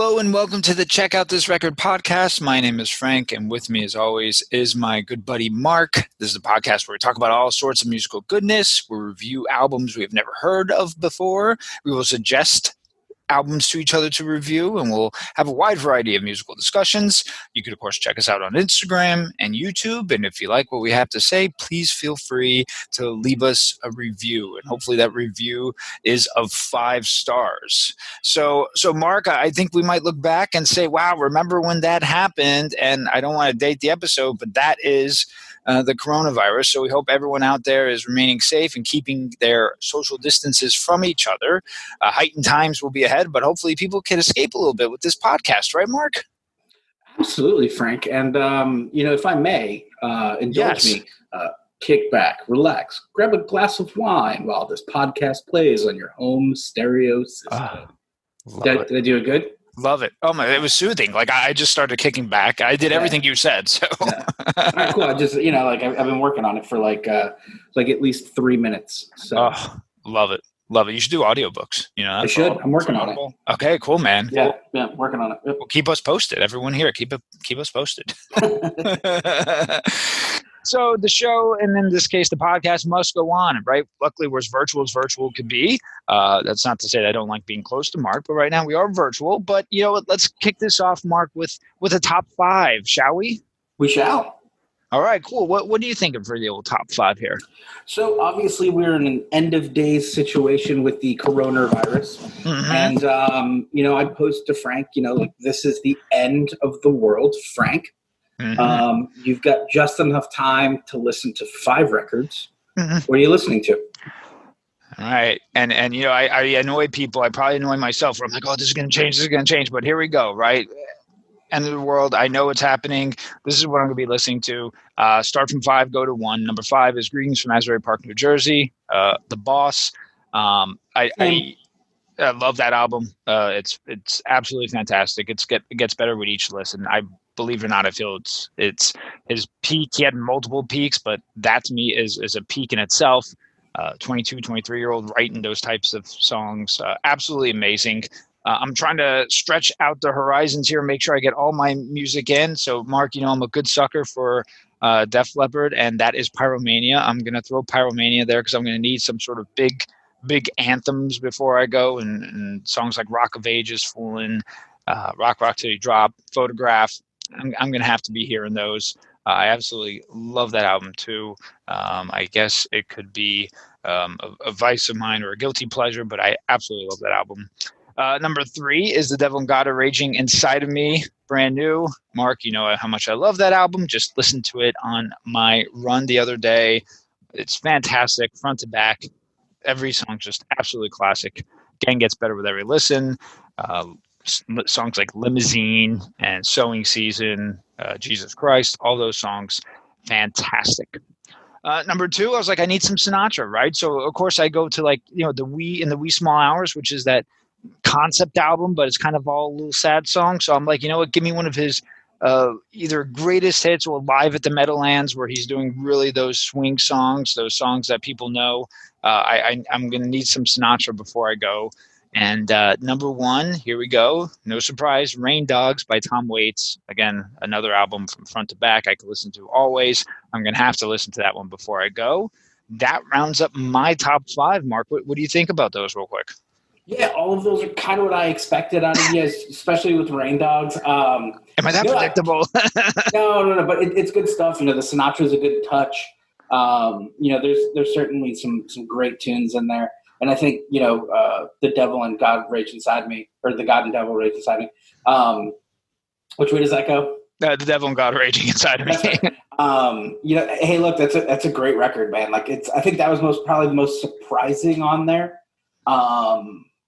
Hello and welcome to the Check Out This Record podcast. My name is Frank, and with me, as always, is my good buddy Marc. This is a podcast where we talk about all sorts of musical goodness. We review albums we have never heard of before. We will suggest albums to each other to review, and we'll have a wide variety of musical discussions. You could, of course, check us out on Instagram and YouTube, and if you like what we have to say, please feel free to leave us a review, and hopefully that review is of 5 stars. So Marc, I think we might look back and say, wow, remember when that happened? And I don't want to date the episode, but that is the coronavirus. So we hope everyone out there is remaining safe and keeping their social distances from each other. Heightened times will be ahead, but hopefully people can escape a little bit with this podcast, right, Marc? Absolutely, Frank. And, if I may, indulge me, kick back, relax, grab a glass of wine while this podcast plays on your home stereo system. Did I do it good? Love it. Oh my, it was soothing. Like I just started kicking back. I did everything you said. So yeah. All right, cool. I just, I've been working on it for like at least 3 minutes. So love it. Love it. You should do audiobooks. I should. I'm working on it. Okay, cool, man. Yeah, I'm working on it. Yep. Well, keep us posted. Everyone here, keep us posted. So the show, and in this case, the podcast must go on, right? Luckily, we're as virtual could be. That's not to say that I don't like being close to Marc, but right now we are virtual. But, let's kick this off, Marc, with a top 5, shall we? We shall. All right, cool. What do you think of for the old top 5 here? So obviously we're in an end of days situation with the coronavirus. Mm-hmm. And, I posed to Frank, this is the end of the world, Frank. Mm-hmm. You've got just enough time to listen to 5 records. Mm-hmm. What are you listening to? All right. And I annoy people. I probably annoy myself where I'm like, oh, this is going to change. But here we go, right? End of the world. I know what's happening. This is what I'm going to be listening to. Start from 5, go to 1. Number 5 is Greetings from Asbury Park, New Jersey. The Boss. I love that album. It's absolutely fantastic. It gets better with each listen. Believe it or not, I feel it's his peak. He had multiple peaks, but that to me is a peak in itself. 22, 23-year-old writing those types of songs. Absolutely amazing. I'm trying to stretch out the horizons here and make sure I get all my music in. So, Marc, I'm a good sucker for Def Leppard, and that is Pyromania. I'm going to throw Pyromania there because I'm going to need some sort of big anthems before I go, and songs like Rock of Ages, Foolin', Rock Till You Drop, Photograph. I'm going to have to be hearing those. I absolutely love that album too. I guess it could be a vice of mine or a guilty pleasure, but I absolutely love that album. Number 3 is The Devil and God Are Raging Inside of Me, brand new. Marc, you know how much I love that album. Just listened to it on my run the other day. It's fantastic, front to back. Every song's just absolutely classic. Again, gets better with every listen. Songs like Limousine and Sowing Season, Jesus Christ, all those songs, fantastic. Number 2, I was like, I need some Sinatra, right? So of course I go to the Wee Small Hours, which is that concept album, but it's kind of all little sad songs. So I'm like, give me one of his either greatest hits or Live at the Meadowlands, where he's doing really those swing songs, those songs that people know. I'm going to need some Sinatra before I go. And number 1, here we go. No surprise, Rain Dogs by Tom Waits. Again, another album from front to back I could listen to always. I'm going to have to listen to that one before I go. That rounds up my top 5, Marc. What do you think about those real quick? Yeah, all of those are kind of what I expected out of you, especially with Rain Dogs. Am I that predictable? No, but it's good stuff. The Sinatra's a good touch. There's certainly some great tunes in there. And I think, The Devil and God Rage Inside Me, or The God and Devil Rage Inside Me. Which way does that go? The Devil and God Raging Inside of Me. Hey, look, that's a great record, man. Like I think that was probably the most surprising on there.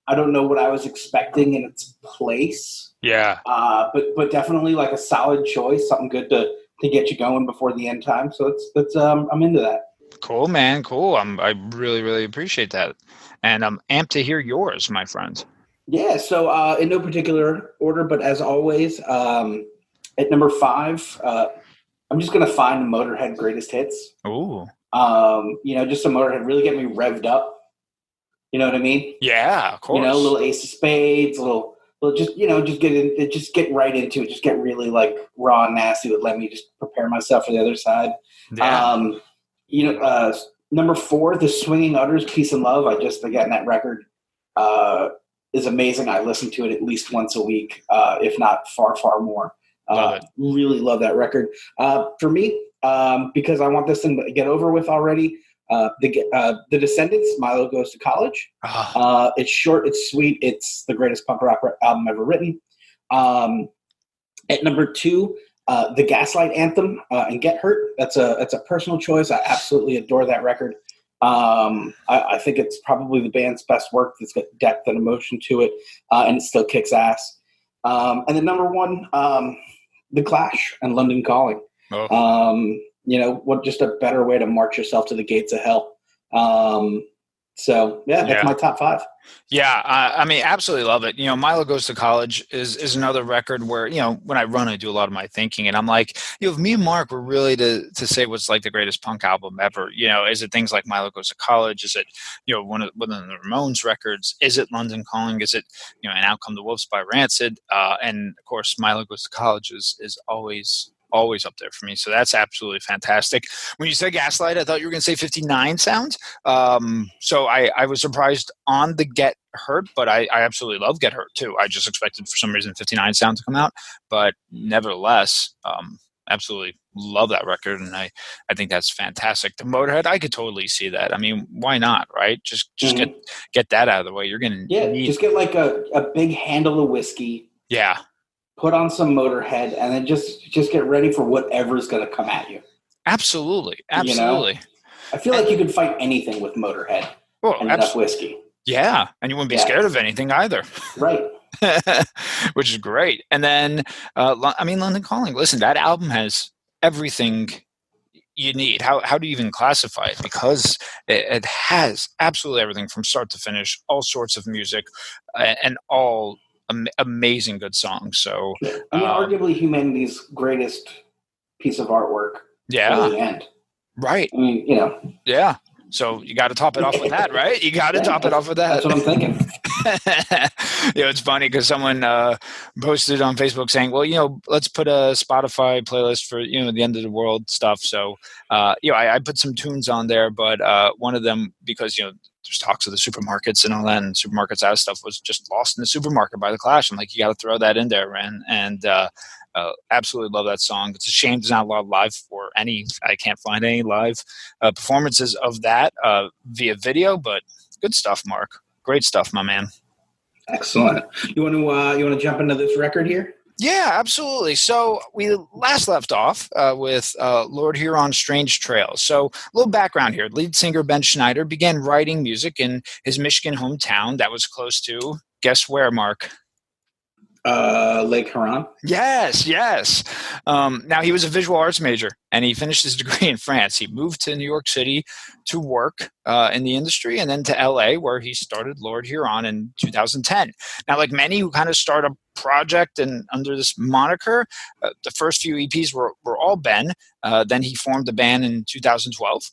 I don't know what I was expecting in its place. Yeah. But definitely like a solid choice, something good to get you going before the end time. So that's I'm into that. Cool, man. Cool. I really, really appreciate that. And I'm amped to hear yours, my friend. Yeah. So in no particular order, but as always, at number 5, I'm just going to find Motorhead greatest hits. Ooh. Just some Motorhead really get me revved up. You know what I mean? Yeah, of course. A little Ace of Spades, a little Well, just get right into it. Just get really like raw and nasty. Would let me just prepare myself for the other side. Yeah, Number 4, The Swinging Utters, Peace and Love. Again, that record uh, is amazing. I listen to it at least once a week, if not far, far more. love it. Really love that record. For me, because I want this thing to get over with already, the Descendants, Milo Goes to College. It's short, it's sweet, it's the greatest punk rock album ever written. At number 2, the Gaslight Anthem and Get Hurt. That's a personal choice. I absolutely adore that record. I think it's probably the band's best work. It's got depth and emotion to it, and it still kicks ass. And then number 1, The Clash and London Calling. What just a better way to march yourself to the gates of hell. That's my top 5. Yeah, I mean, absolutely love it. Milo Goes to College is another record where, when I run, I do a lot of my thinking, and I'm like, if me and Mark were really to say what's like the greatest punk album ever, is it things like Milo Goes to College? Is it, one of the Ramones records? Is it London Calling? Is it, And Out Come the Wolves by Rancid? And of course, Milo Goes to College is always up there for me. So that's absolutely fantastic. When you said Gaslight, I thought you were going to say 59 Sound. So I was surprised on the Get Hurt, but I absolutely love Get Hurt too. I just expected for some reason 59 Sound to come out, but nevertheless, absolutely love that record. And I think that's fantastic. The Motorhead, I could totally see that. I mean, why not, right? Just get that out of the way. You're going to just get like a big handle of whiskey. Yeah. Put on some Motorhead, and then just get ready for whatever's going to come at you. Absolutely. I feel like you could fight anything with Motorhead and enough whiskey. Yeah, and you wouldn't be scared of anything either. Right. Which is great. And then, London Calling. Listen, that album has everything you need. How do you even classify it? Because it has absolutely everything from start to finish, all sorts of music, and all amazing good songs. So arguably humanity's greatest piece of artwork. Yeah. The end. Right. I mean, Yeah. So you got to top it off with that, right? You got to top it off with that. That's what I'm thinking. It's funny because someone posted on Facebook saying, well, let's put a Spotify playlist for, the end of the world stuff. So, I put some tunes on there, but one of them, because, there's talks of the supermarkets and all that, and supermarkets out of stuff, was just Lost in the Supermarket by The Clash. I'm like, you got to throw that in there, man. And absolutely love that song. It's a shame there's not a lot of live I can't find any live performances of that via video, but good stuff, Mark. Great stuff, my man. Excellent. You want to jump into this record here? Yeah, absolutely. So we last left off with Lord Huron Strange Trails. So a little background here. Lead singer Ben Schneider began writing music in his Michigan hometown that was close to, guess where, Mark? Lake Huron. Yes. Now, he was a visual arts major, and he finished his degree in France. He moved to New York City to work in the industry, and then to LA, where he started Lord Huron in 2010. Now, like many who kind of start a project and under this moniker, the first few EPs were all Ben. Then he formed the band in 2012.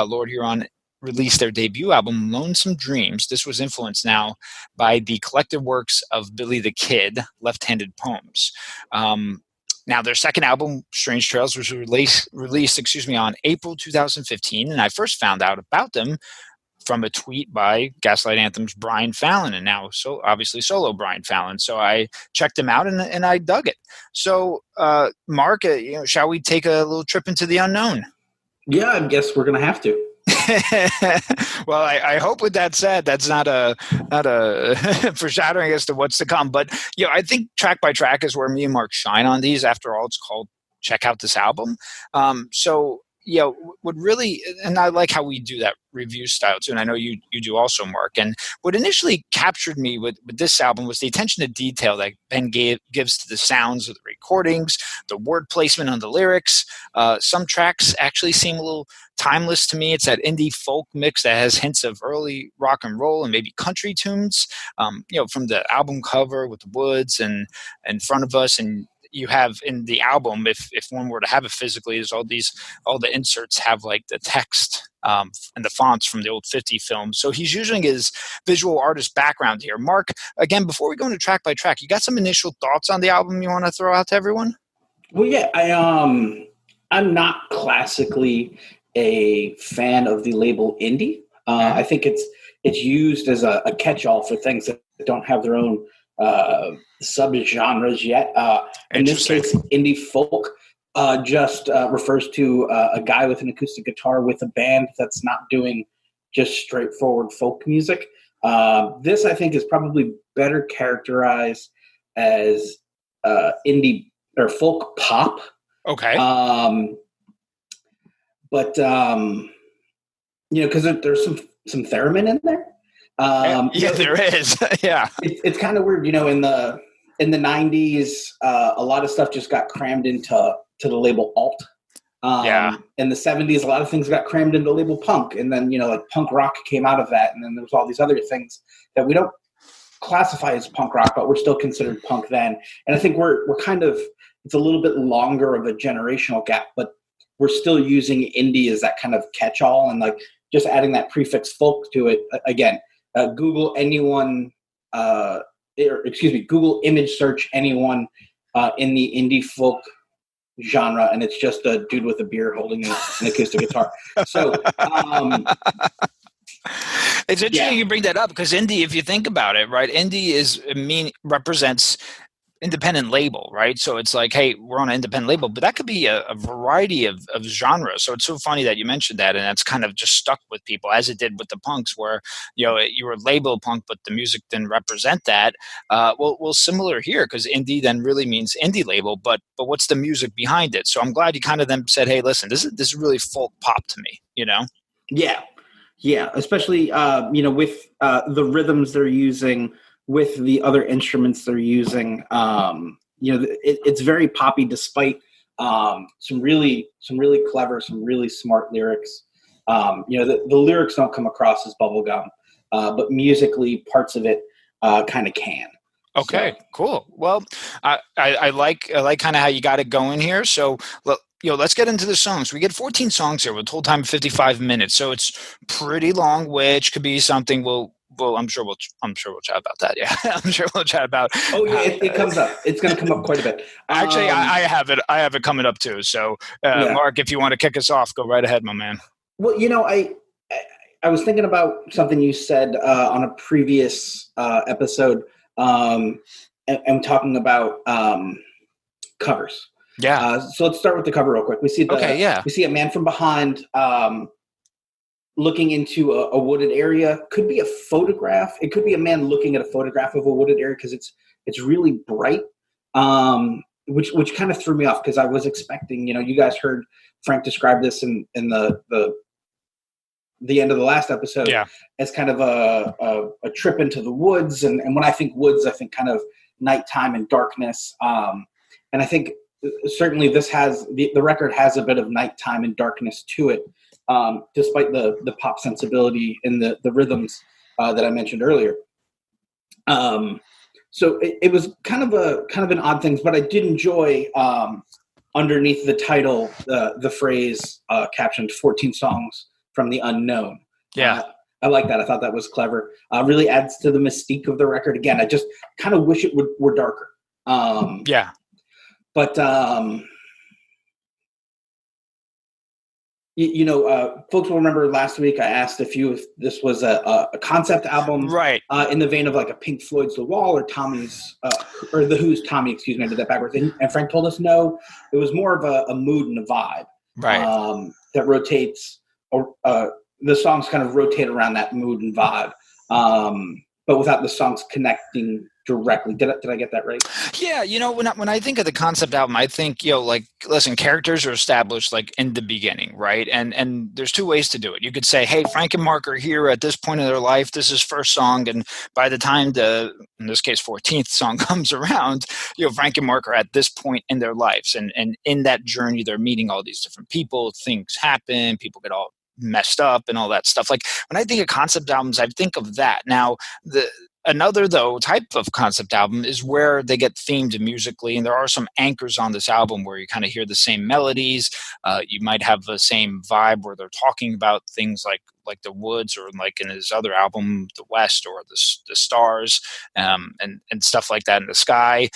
Lord Huron released their debut album, Lonesome Dreams. This was influenced now by the collected works of Billy the Kid, Left-Handed Poems. Now, their second album, Strange Trails, was released on April 2015, and I first found out about them from a tweet by Gaslight Anthem's Brian Fallon, and now obviously solo Brian Fallon. So I checked him out, and I dug it. So, Mark, shall we take a little trip into the unknown? Yeah, I guess we're going to have to. Well, I hope with that said, that's not a foreshadowing as to what's to come. But I think track by track is where me and Mark shine on these. After all, it's called Check Out This Album. Would really, and I like how we do that review style too, and I know you do also, Mark. And what initially captured me with this album was the attention to detail that Ben gives to the sounds of the recordings, the word placement on the lyrics. Some tracks actually seem a little timeless to me. It's that indie folk mix that has hints of early rock and roll and maybe country tunes. From the album cover with the woods and in front of us, and you have in the album, if one were to have it physically, is all the inserts have like the text and the fonts from the old 50 films. So he's using his visual artist background here. Marc, again, before we go into track by track, you got some initial thoughts on the album you want to throw out to everyone? Well, yeah, I'm not classically a fan of the label indie. I think it's used as a catch-all for things that don't have their own sub-genres yet. In this case, indie folk just refers to a guy with an acoustic guitar with a band that's not doing just straightforward folk music. This, I think, is probably better characterized as indie or folk pop. Okay. But because there's some theremin in there. There is. Yeah. It's kind of weird, in the 90s, a lot of stuff just got crammed into the label alt. In the 70s, a lot of things got crammed into the label punk, and then like punk rock came out of that, and then there was all these other things that we don't classify as punk rock, but we're still considered punk then. And I think we're kind of, it's a little bit longer of a generational gap, but we're still using indie as that kind of catch-all, and like just adding that prefix folk to it. Again, Google Google image search anyone in the indie folk genre, and it's just a dude with a beer holding an acoustic guitar. So it's interesting you bring that up, because indie, if you think about it, right, indie represents independent label, right? So it's like, hey, we're on an independent label, but that could be a variety of genres. So it's so funny that you mentioned that, and that's kind of just stuck with people, as it did with the punks, where you were labeled punk, but the music didn't represent that. Well, similar here, because indie then really means indie label, but what's the music behind it? So I'm glad you kind of then said, hey, listen, this is really folk pop to me, Yeah, especially with the rhythms they're using, with the other instruments they're using. It's very poppy, despite some really clever, some really smart lyrics. The lyrics don't come across as bubblegum, but musically parts of it kind of can. Okay, cool. Well, I like kind of how you got it going here. So let's get into the songs. We get 14 songs here with a total time of 55 minutes. So it's pretty long, which could be something I'm sure we'll chat about that. Yeah, I'm sure we'll chat about. Oh yeah, it comes up. It's going to come up quite a bit. Actually, I have it coming up too. So, Marc, if you want to kick us off, go right ahead, my man. Well, I was thinking about something you said on a previous episode, and talking about covers. Yeah. So let's start with the cover real quick. We see we see a man from behind. Looking into a wooded area. Could be a photograph. It could be a man looking at a photograph of a wooded area, because it's really bright, which kind of threw me off, because I was expecting, you guys heard Frank describe this in the end of the last episode, as kind of a trip into the woods, and when I think woods, I think kind of nighttime and darkness, and I think certainly this has the record has a bit of nighttime and darkness to it. Despite the pop sensibility and the rhythms that I mentioned earlier. So it was kind of an odd thing, but I did enjoy underneath the title the phrase captioned 14 songs from the unknown. Yeah. I like that. I thought that was clever. Really adds to the mystique of the record. Again, I just kind of wish it were darker. But folks will remember last week I asked if this was a concept album, right? In the vein of like a Pink Floyd's The Wall or Tommy's or The Who's Tommy. Excuse me, I did that backwards. And Frank told us no, it was more of a mood and a vibe, right? That rotates, or the songs kind of rotate around that mood and vibe, but without the songs connecting directly. Did I get that right? Yeah, when I think of the concept album, I think, listen, characters are established like in the beginning, right? And there's two ways to do it. You could say, hey, Frank and Marc are here at this point in their life. This is first song, and by the time in this case, 14th song comes around, Frank and Marc are at this point in their lives, and in that journey, they're meeting all these different people. Things happen. People get all messed up and all that stuff. Like when I think of concept albums, I think of that. Now, another though type of concept album is where they get themed musically, and there are some anchors on this album where you kind of hear the same melodies. You might have the same vibe where they're talking about things like the woods, or like in his other album, The West, or the stars, and stuff like that in the sky.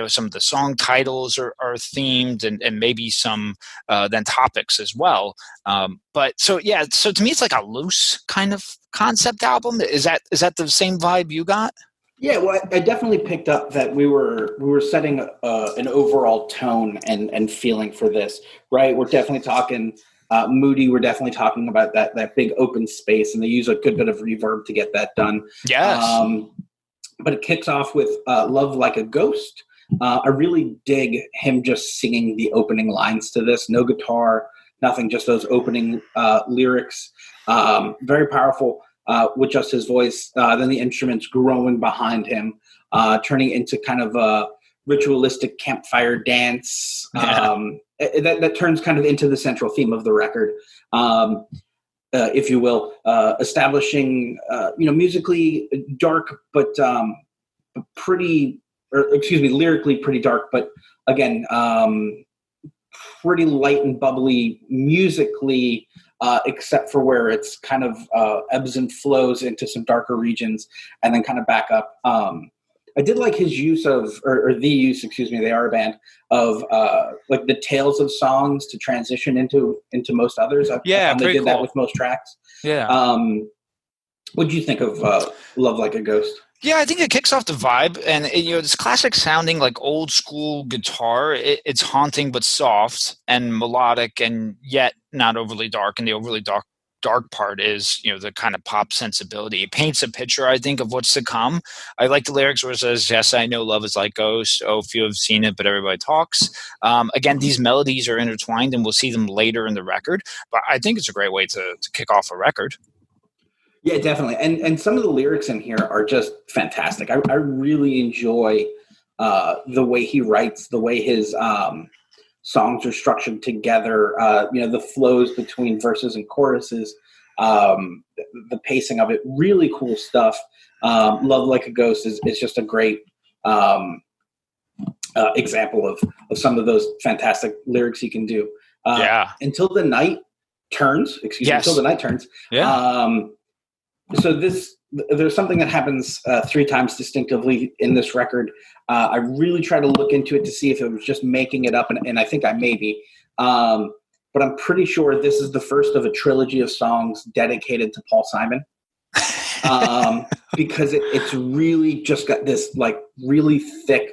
Some of the song titles are themed, and maybe some then topics as well. So to me, it's like a loose kind of concept album. Is that the same vibe you got? Yeah, well, I definitely picked up that we were setting an overall tone and feeling for this, right? We're definitely talking moody. We're definitely talking about that big open space, and they use a good bit of reverb to get that done. Yes. But it kicks off with Love Like a Ghost. I really dig him just singing the opening lines to this. No guitar, nothing, just those opening lyrics. Very powerful with just his voice. Then the instruments growing behind him, turning into kind of a ritualistic campfire dance. That turns kind of into the central theme of the record. If you will, establishing, musically dark, but lyrically pretty dark, but again, pretty light and bubbly musically, except for where it's kind of ebbs and flows into some darker regions and then kind of back up. I did like his use of, or the use, they are a band, of like the tails of songs to transition into most others. I found they did that with most tracks. Yeah. What did you think of Love Like a Ghost? Yeah, I think it kicks off the vibe, and this classic sounding like old school guitar. It's haunting but soft and melodic, and yet not overly dark. And the overly dark part is the kind of pop sensibility. It paints a picture, I think, of what's to come. I like the lyrics where it says, "Yes, I know love is like ghosts. Oh, few have seen it, but everybody talks." Again, these melodies are intertwined, and we'll see them later in the record. But I think it's a great way to kick off a record. Yeah, definitely. And some of the lyrics in here are just fantastic. I really enjoy the way he writes, the way his songs are structured together, the flows between verses and choruses, the pacing of it, really cool stuff. Love Like a Ghost is just a great example of some of those fantastic lyrics he can do. Until the Night Turns, Until the Night Turns. Yeah. So there's something that happens 3 times distinctively in this record. I really try to look into it to see if it was just making it up, and I think I may be. But I'm pretty sure this is the first of a trilogy of songs dedicated to Paul Simon. Because it's really just got this like really thick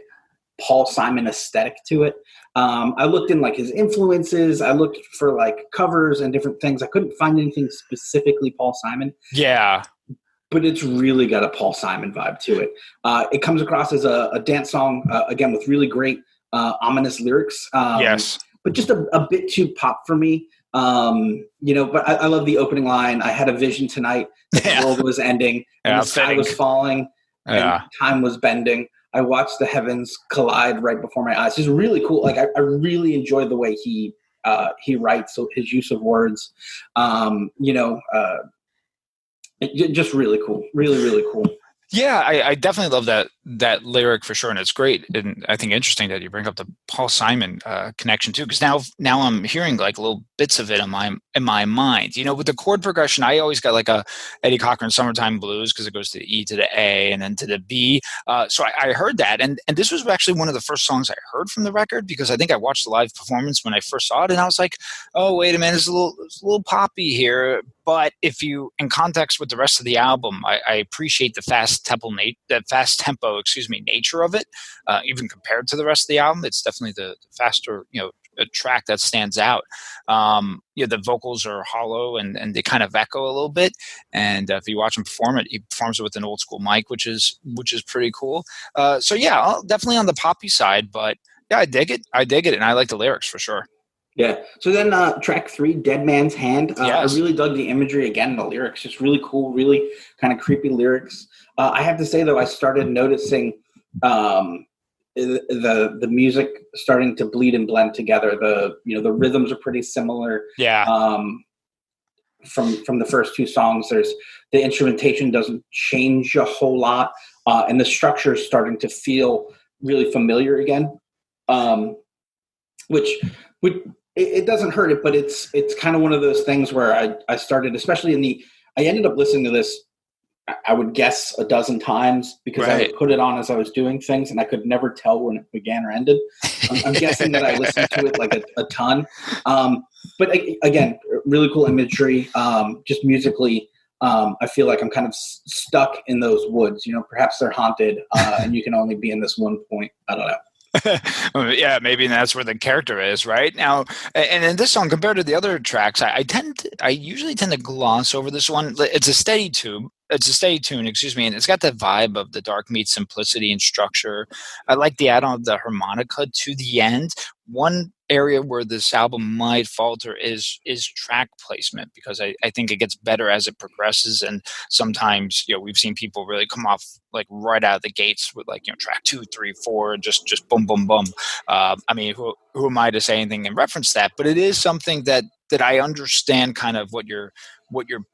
Paul Simon aesthetic to it. I looked in like his influences. I looked for like covers and different things. I couldn't find anything specifically Paul Simon. Yeah. But it's really got a Paul Simon vibe to it. It comes across as a dance song, again, with really great ominous lyrics. Yes. But just a bit too pop for me. But I love the opening line. I had a vision tonight that the world was ending and the sky was falling and time was bending. I watched the heavens collide right before my eyes. It's really cool. Like I really enjoy the way he writes, so his use of words. Just really cool. Really, really cool. Yeah, I definitely love that lyric for sure, and it's great. And I think interesting that you bring up the Paul Simon connection too, because now I'm hearing like little bits of it in my mind. With the chord progression, I always got like a Eddie Cochran Summertime Blues because it goes to the E to the A and then to the B. So I heard that, and this was actually one of the first songs I heard from the record because I think I watched the live performance when I first saw it, and I was like, oh wait a minute, it's a little poppy here. But if you, in context with the rest of the album, I appreciate the fast tempo nature of it. Even compared to the rest of the album, it's definitely the faster, a track that stands out. The vocals are hollow and they kind of echo a little bit. And if you watch him perform it, he performs it with an old school mic, which is pretty cool. Definitely on the poppy side, but yeah, I dig it, and I like the lyrics for sure. Yeah. So then track 3, Dead Man's Hand. Yes. I really dug the imagery again, the lyrics, just really cool, really kind of creepy lyrics. I have to say, though, I started noticing the music starting to bleed and blend together. The rhythms are pretty similar. Yeah. from the first two songs. There's the instrumentation doesn't change a whole lot, and the structure is starting to feel really familiar again, which it doesn't hurt it, but it's kind of one of those things where I started, especially I ended up listening to this, I would guess, a dozen times, because I would put it on as I was doing things, and I could never tell when it began or ended. I'm guessing that I listened to it like a ton. But again, really cool imagery. Just musically, I feel like I'm kind of stuck in those woods. Perhaps they're haunted, and you can only be in this one point. I don't know. Yeah, maybe that's where the character is right now. And in this song, compared to the other tracks, I usually tend to gloss over this one. It's a steady tune. Excuse me, and it's got that vibe of the dark meets simplicity and structure. I like the add-on of the harmonica to the end. One area where this album might falter is track placement, because I think it gets better as it progresses, and sometimes we've seen people really come off like right out of the gates with track 2, 3, 4, just boom boom boom. I mean, who am I to say anything in reference to that? But it is something that I understand kind of what you're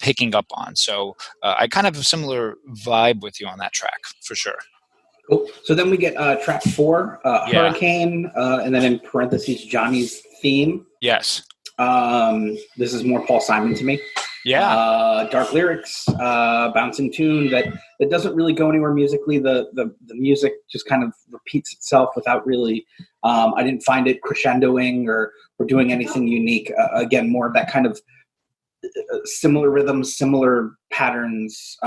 picking up on. So I kind of have a similar vibe with you on that track for sure. Cool. So then we get track 4, Hurricane, and then in parentheses, Johnny's theme. Yes. This is more Paul Simon to me. Yeah. Dark lyrics, bouncing tune that doesn't really go anywhere musically. The music just kind of repeats itself without really, I didn't find it crescendoing or doing anything unique. Again, more of that kind of similar rhythms, similar patterns.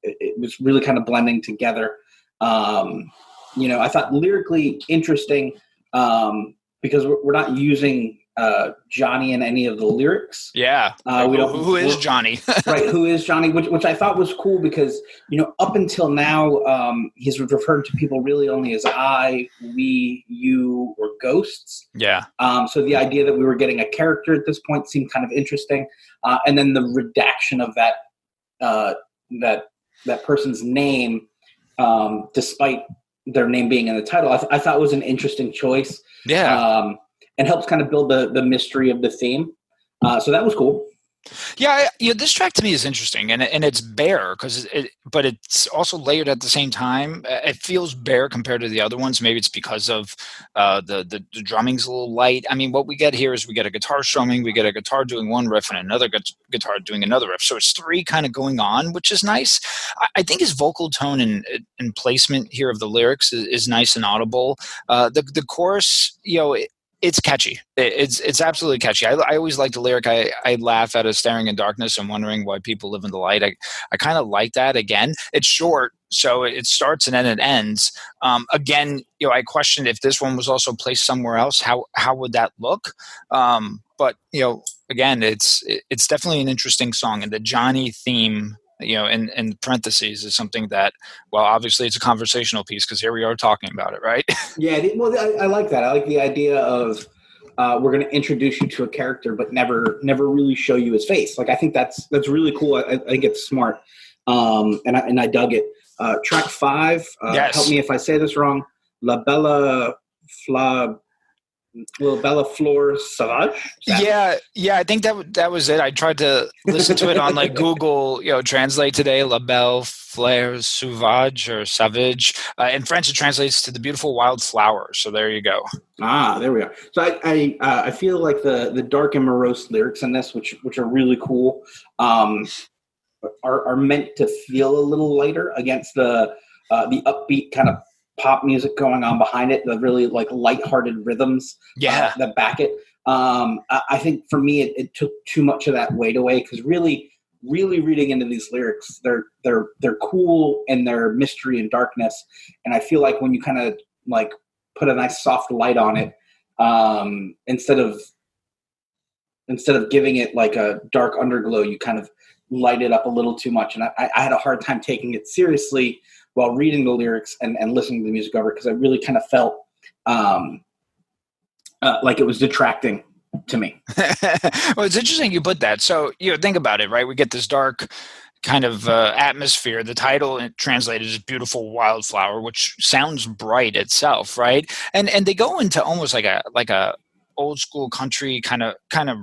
It was really kind of blending together. I thought lyrically interesting, because we're not using Johnny in any of the lyrics. Yeah. Who is Johnny? Right. Who is Johnny? Which I thought was cool, because, up until now, he's referred to people really only as I, we, you, or ghosts. Yeah. So the idea that we were getting a character at this point seemed kind of interesting. And then the redaction of that person's name, despite their name being in the title, I thought was an interesting choice. Yeah. And helps kind of build the mystery of the theme. So that was cool. Yeah, this track to me is interesting, and it's bare but it's also layered at the same time. It feels bare compared to the other ones. Maybe it's because of the drumming's a little light. I mean, what we get here is we get a guitar strumming, we get a guitar doing one riff, and another guitar doing another riff. So it's 3 kind of going on, which is nice. I think his vocal tone and placement here of the lyrics is nice and audible. The chorus, it's catchy. It's absolutely catchy. I always like the lyric. I laugh at us staring in darkness and wondering why people live in the light. I kind of like that. Again, it's short, so it starts and then it ends. Again, I questioned if this one was also placed somewhere else. How would that look? But again, it's definitely an interesting song, and the Johnny theme, in parentheses, is something that, well, obviously it's a conversational piece, because here we are talking about it, right? Yeah, well, I like that. I like the idea of we're going to introduce you to a character, but never really show you his face. Like, I think that's really cool. I think it's smart, and I dug it. Track 5. Yes. Help me if I say this wrong. La Bella Flor Savage? Yeah, I think that was it. I tried to listen to it on like Google, translate today, La Belle Fleur Sauvage or Savage. In French, it translates to the beautiful wild flower. So there you go. There we are. So I feel like the dark and morose lyrics in this, which are really cool, are meant to feel a little lighter against the upbeat kind of pop music going on behind it, the really like lighthearted rhythms that back it. I think for me, it took too much of that weight away, because really reading into these lyrics, they're cool in their mystery and darkness. And I feel like when you kind of like put a nice soft light on it, instead of giving it like a dark underglow, you kind of light it up a little too much. And I had a hard time taking it seriously while reading the lyrics and listening to the music over it, because I really kind of felt like it was detracting to me. Well, it's interesting you put that. So, think about it, right? We get this dark kind of atmosphere. The title translated is Beautiful Wildflower, which sounds bright itself, right? And they go into almost like a old school country kind of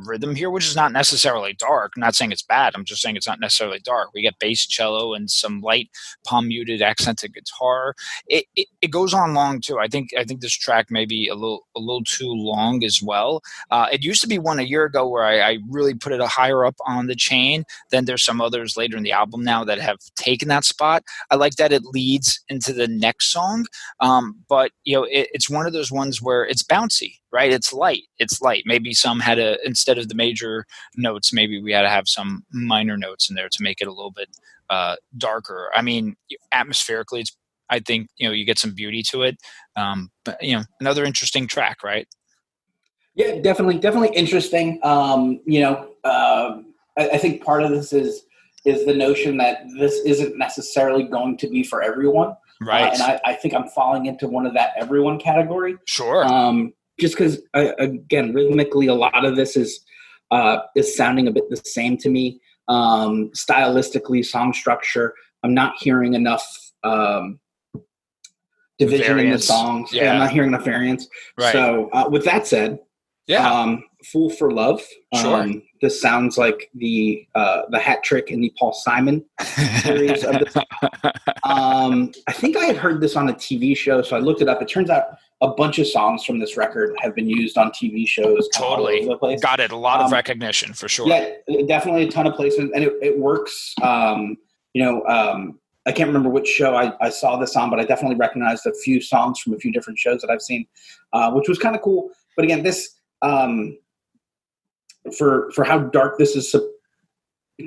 rhythm here, which is not necessarily dark. I'm not saying it's bad. I'm just saying it's not necessarily dark. We get bass, cello, and some light palm muted accented guitar. It goes on long too. I think this track may be a little too long as well. It used to be one a year ago where I really put it higher up on the chain. Then there's some others later in the album now that have taken that spot. I like that it leads into the next song, but it's one of those ones where it's bouncy, right? It's light. Maybe some had instead of the major notes, maybe we had to have some minor notes in there to make it a little bit darker. I mean, atmospherically, I think you get some beauty to it. But another interesting track, right? Yeah, definitely interesting. I think part of this is the notion that this isn't necessarily going to be for everyone. Right. And I think I'm falling into one of that everyone category. Sure. Just because, again, rhythmically, a lot of this is sounding a bit the same to me. Stylistically, song structure, I'm not hearing enough division variance in the songs. Yeah. I'm not hearing enough variance. Right. So with that said, Fool for Love. Sure. This sounds like the hat trick in the Paul Simon series of the I think I had heard this on a TV show, so I looked it up. It turns out a bunch of songs from this record have been used on TV shows. Totally. All over the place. Got it. A lot of recognition for sure. Yeah, definitely a ton of placement, and it works. I can't remember which show I saw this on, but I definitely recognized a few songs from a few different shows that I've seen, which was kind of cool. But again, this for how dark this is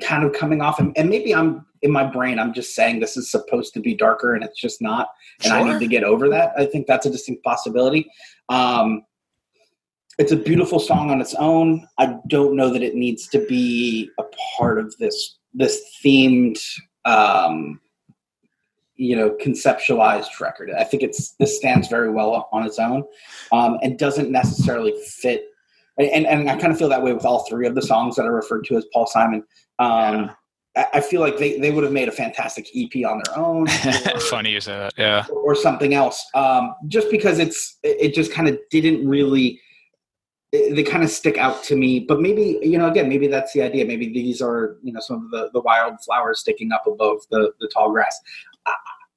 kind of coming off, and maybe I'm in my brain, I'm just saying this is supposed to be darker and it's just not, and I need to get over that. I think that's a distinct possibility. It's a beautiful song on its own. I don't know that it needs to be a part of this themed conceptualized record. I think this stands very well on its own, and doesn't necessarily fit. And I kind of feel that way with all three of the songs that are referred to as Paul Simon. I feel like they would have made a fantastic EP on their own. Funny you say that, yeah. Or something else. Just because it just kind of didn't really. They kind of stick out to me, but maybe, again, maybe that's the idea. Maybe these are, some of the wild flowers sticking up above the tall grass.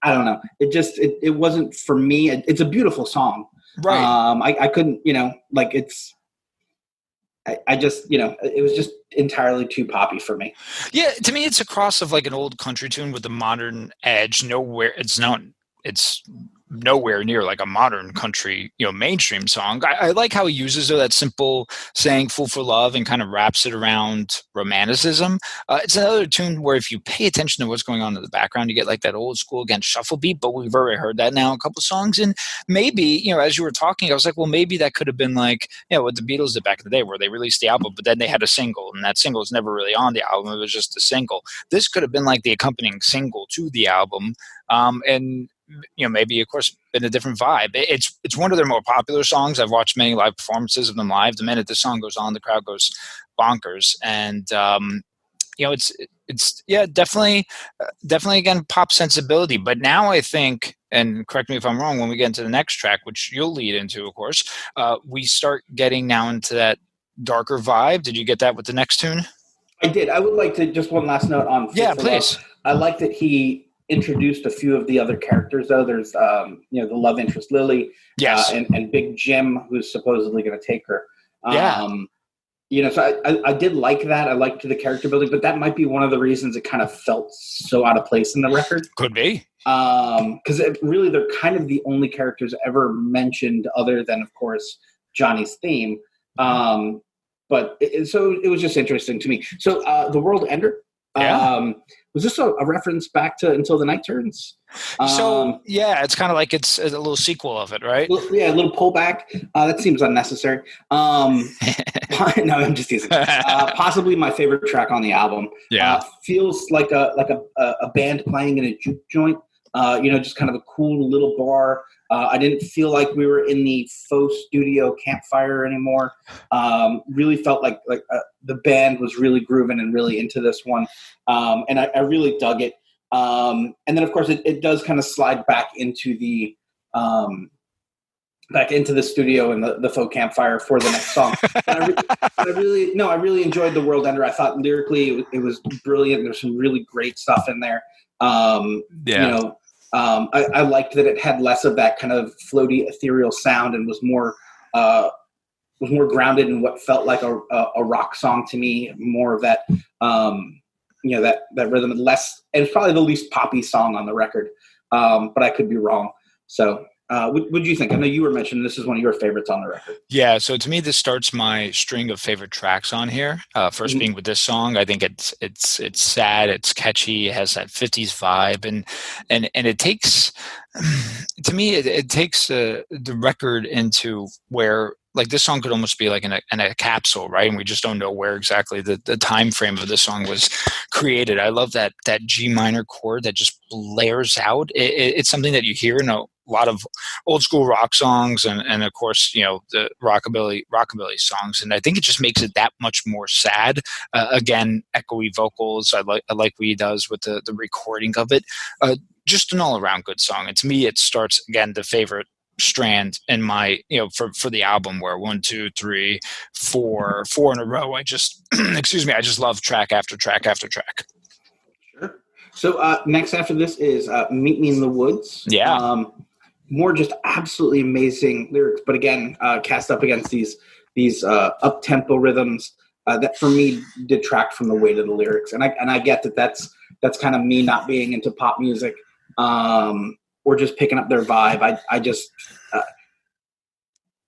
I don't know. It wasn't for me. It's a beautiful song. Right. I couldn't, I just, it was just entirely too poppy for me. Yeah. To me, it's a cross of like an old country tune with a modern edge. It's nowhere near like a modern country, mainstream song. I like how he uses that simple saying "fool for love" and kind of wraps it around romanticism. It's another tune where if you pay attention to what's going on in the background, you get like that old school again shuffle beat, but we've already heard that now in a couple songs. And maybe, as you were talking, I was like, well, maybe that could have been like, what the Beatles did back in the day where they released the album, but then they had a single, and that single was never really on the album. It was just a single. This could have been like the accompanying single to the album. And maybe of course been a different vibe. It's one of their more popular songs. I've watched many live performances of them live. The minute the song goes on, the crowd goes bonkers. And it's definitely again pop sensibility. But now I think, and correct me if I'm wrong, when we get into the next track, which you'll lead into, of course, we start getting now into that darker vibe. Did you get that with the next tune? I did. I would like to just one last note on. Yeah, please. I like that he introduced a few of the other characters, though. There's the love interest Lily, yes, and Big Jim, who's supposedly going to take her. So I did like that. I liked the character building, but that might be one of the reasons it kind of felt so out of place in the record. Could be. Because really they're kind of the only characters ever mentioned, other than of course Johnny's theme. But it was just interesting to me. So the World Ender. Was this a reference back to Until the Night Turns? It's kind of like it's a little sequel of it, right? A little pullback. That seems unnecessary. No, I'm just teasing. Possibly my favorite track on the album. Feels like a band playing in a juke joint. Just kind of a cool little bar. I didn't feel like we were in the faux studio campfire anymore. Really felt like the band was really grooving and really into this one. And I really dug it. And then, of course, it does kind of slide back into the back into the studio and the faux campfire for the next song. I really enjoyed The World Ender. I thought lyrically it was brilliant. There's some really great stuff in there. I liked that it had less of that kind of floaty, ethereal sound and was more grounded in what felt like a rock song to me. More of that, that rhythm. Less, and it's probably the least poppy song on the record, but I could be wrong. So. What do you think? I know you were mentioning this is one of your favorites on the record. Yeah, so to me, this starts my string of favorite tracks on here. First being with this song, I think it's sad, it's catchy, it has that 50s vibe, and it takes, to me, it takes the record into where, like, this song could almost be like in a capsule, right? And we just don't know where exactly the time frame of this song was created. I love that G minor chord that just blares out. It's something that you hear in a lot of old school rock songs and of course, the rockabilly songs. And I think it just makes it that much more sad. Again, echoey vocals. I like what he does with the recording of it. Just an all around good song. And to me, it starts, again, the favorite strand in my, for the album, where 1, 2, 3, 4 in a row. I just, excuse me, I just love track after track after track. Sure. So next after this is Meet Me in the Woods. Yeah. More just absolutely amazing lyrics, but again, cast up against these up-tempo rhythms that for me detract from the weight of the lyrics. And I get that's kind of me not being into pop music or just picking up their vibe. I just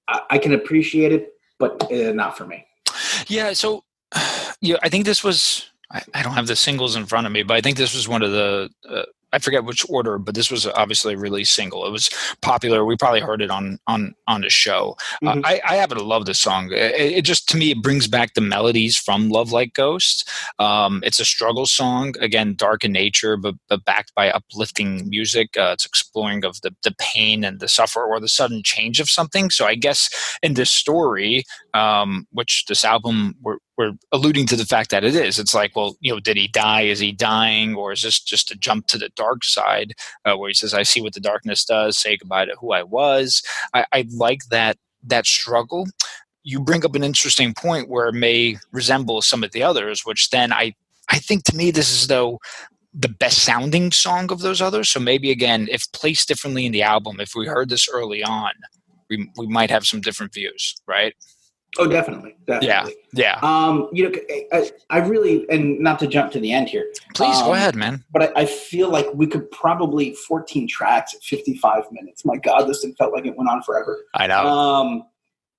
I can appreciate it, but not for me. Yeah. So I think this was. I don't have the singles in front of me, but I think this was one of the. I forget which order, but this was obviously a release single. It was popular. We probably heard it on the show. Mm-hmm. I happen to love this song. It just, to me, it brings back the melodies from Love Like Ghost. It's a struggle song, again, dark in nature, but backed by uplifting music. It's exploring of the pain and the suffer or the sudden change of something. So I guess in this story, which this album we're alluding to the fact that it is. It's like, well, did he die? Is he dying? Or is this just a jump to the dark side where he says, I see what the darkness does, say goodbye to who I was. I like that struggle. You bring up an interesting point where it may resemble some of the others, which then I think, to me, this is, though, the best sounding song of those others. So maybe, again, if placed differently in the album, if we heard this early on, we might have some different views, right? Oh, definitely. Yeah. I really, and not to jump to the end here. Please go ahead, man. But I feel like we could probably 14 tracks at 55 minutes. My God, this thing felt like it went on forever. I know.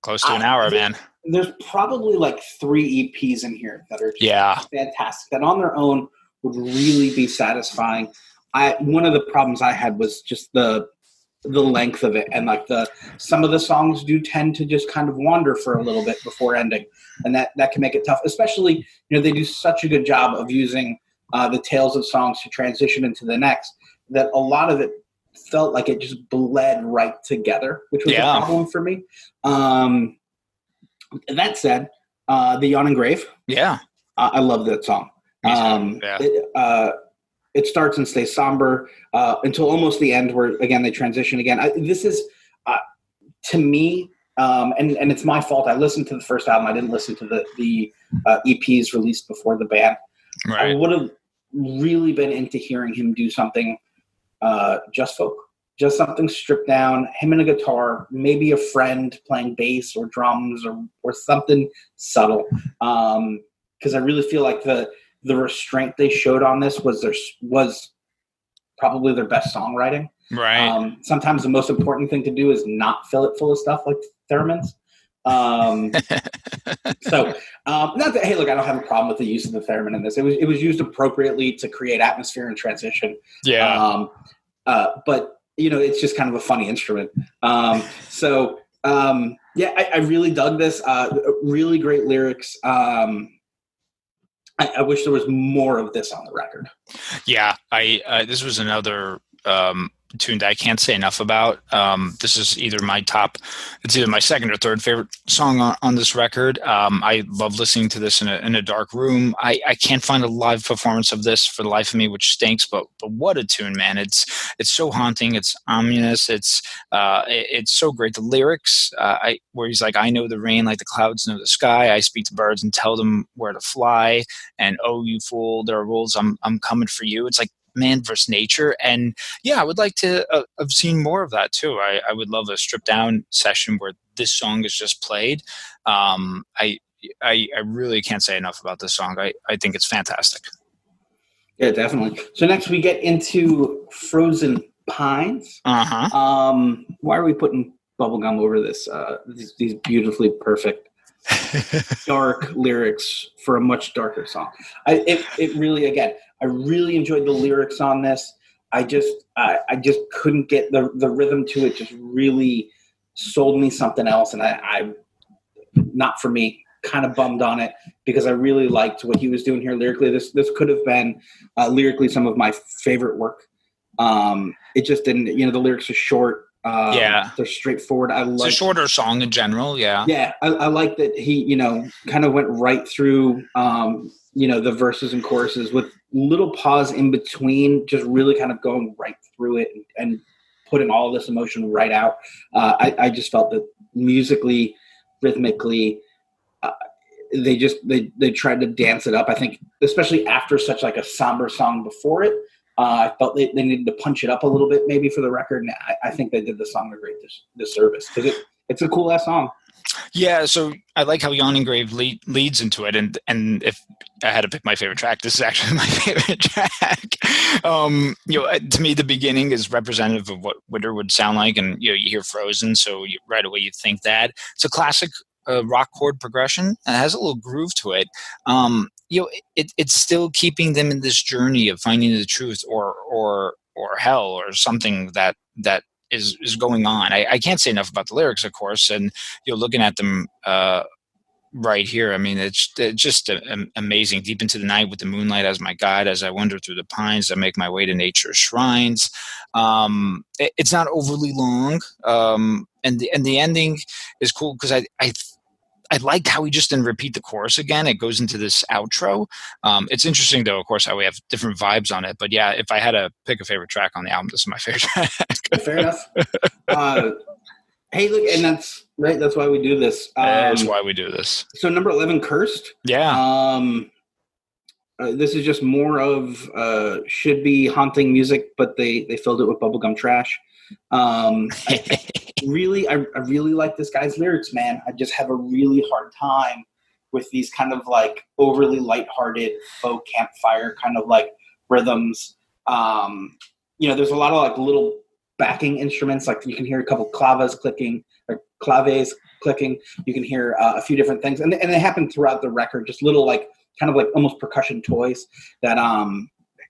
Close to an hour, man. There's probably like 3 EPs in here that are just fantastic. That on their own would really be satisfying. One of the problems I had was just the length of it, and like some of the songs do tend to just kind of wander for a little bit before ending, and that can make it tough. Especially, they do such a good job of using the tails of songs to transition into the next, that a lot of it felt like it just bled right together, which was a problem for me. That said, The Yawning Grave. Yeah. I love that song. It starts and stays somber until almost the end, where, again, they transition again. This is, to me, and it's my fault. I listened to the first album. I didn't listen to the EPs released before the band. Right. I would have really been into hearing him do something just folk, just something stripped down, him and a guitar, maybe a friend playing bass or drums or something subtle. Because I really feel like the restraint they showed on this was probably their best songwriting. Right. Sometimes the most important thing to do is not fill it full of stuff like theremins. So, not that, hey, look, I don't have a problem with the use of the theremin in this. It was used appropriately to create atmosphere and transition. Yeah. But it's just kind of a funny instrument. I really dug this. Really great lyrics. I wish there was more of this on the record. Yeah, this was another tune that I can't say enough about. This is either my second or third favorite song on this record. I love listening to this in a dark room. I can't find a live performance of this for the life of me, which stinks, but what a tune, man. It's so haunting. It's ominous. It's so great. The lyrics, where he's like, I know the rain like the clouds know the sky. I speak to birds and tell them where to fly. And oh, you fool, there are rules. I'm coming for you. It's like man versus nature. And yeah, I would like to have seen more of that too. I would love a stripped down session where this song is just played. I really can't say enough about this song. I think it's fantastic. Yeah, definitely. So next we get into Frozen Pines. Why are we putting bubblegum over this? These beautifully perfect dark lyrics for a much darker song. It really, again, I really enjoyed the lyrics on this. I just couldn't get the rhythm to it. Just really sold me something else, and I not for me. Kind of bummed on it because I really liked what he was doing here lyrically. This could have been lyrically some of my favorite work. It just didn't. The lyrics are short. They're straightforward. It's a shorter song in general. Yeah. I like that he kind of went right through the verses and choruses with little pause in between, just really kind of going right through it and putting all this emotion right out. I just felt that musically, rhythmically, they tried to dance it up. I think especially after such like a somber song before it, I felt they needed to punch it up a little bit maybe for the record. And I think they did the song a great disservice because it's a cool ass song. Yeah, so I like how Yawning Grave leads into it, and if I had to pick my favorite track, this is actually my favorite track. To me, the beginning is representative of what winter would sound like, and you hear Frozen, so right away you think that it's a classic rock chord progression. It has a little groove to it. It's still keeping them in this journey of finding the truth or hell or something that is going on. I can't say enough about the lyrics, of course, and looking at them right here. I mean, it's just amazing. Deep into the night with the moonlight as my guide, as I wander through the pines, I make my way to nature's shrines. It's not overly long, and the ending is cool because I liked how he just didn't repeat the chorus again. It goes into this outro. It's interesting, though, of course, how we have different vibes on it. But yeah, if I had to pick a favorite track on the album, this is my favorite track. Fair enough. Hey, look, and that's right. That's why we do this. That's why we do this. So number 11, Cursed. Yeah. This is just more of should be haunting music, but they filled it with bubblegum trash. I really like this guy's lyrics, man. I just have a really hard time with these kind of like overly lighthearted faux campfire kind of like rhythms. There's a lot of like little backing instruments. Like you can hear a couple claves clicking. You can hear a few different things, and they happen throughout the record. Just little like kind of like almost percussion toys that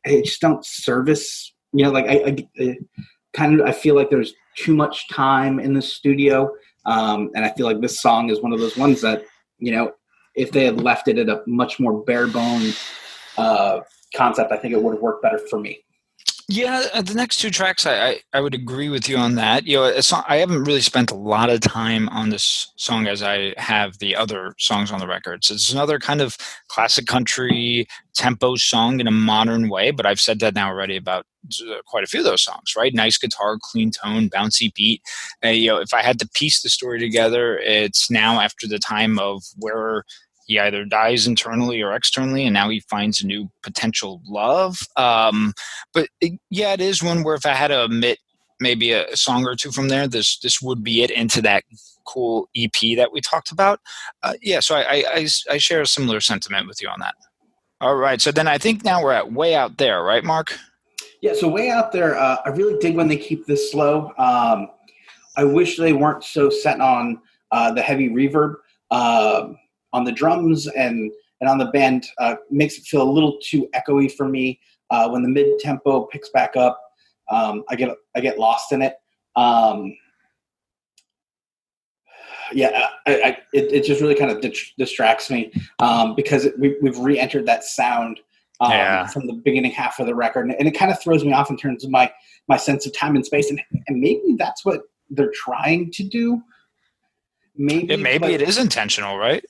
they just don't service. I feel like there's too much time in the studio. And I feel like this song is one of those ones that, if they had left it at a much more bare bone concept, I think it would have worked better for me. Yeah, the next two tracks, I would agree with you on that. I haven't really spent a lot of time on this song as I have the other songs on the record. So it's another kind of classic country tempo song in a modern way, but I've said that now already about quite a few of those songs, right? Nice guitar, clean tone, bouncy beat. If I had to piece the story together, it's now after the time of where he either dies internally or externally, and now he finds a new potential love. But it is one where if I had to omit maybe a song or two from there, this would be it into that cool EP that we talked about. So I share a similar sentiment with you on that. All right, so then I think now we're at Way Out There, right, Mark? Yeah, so Way Out There, I really dig when they keep this slow. I wish they weren't so set on the heavy reverb. On the drums and on the band makes it feel a little too echoey for me. When the mid tempo picks back up, I get lost in it. It just really kind of distracts me because we've re-entered that sound Yeah. from the beginning half of the record. And it kind of throws me off in terms of my sense of time and space. And maybe that's what they're trying to do. Maybe it is intentional, right?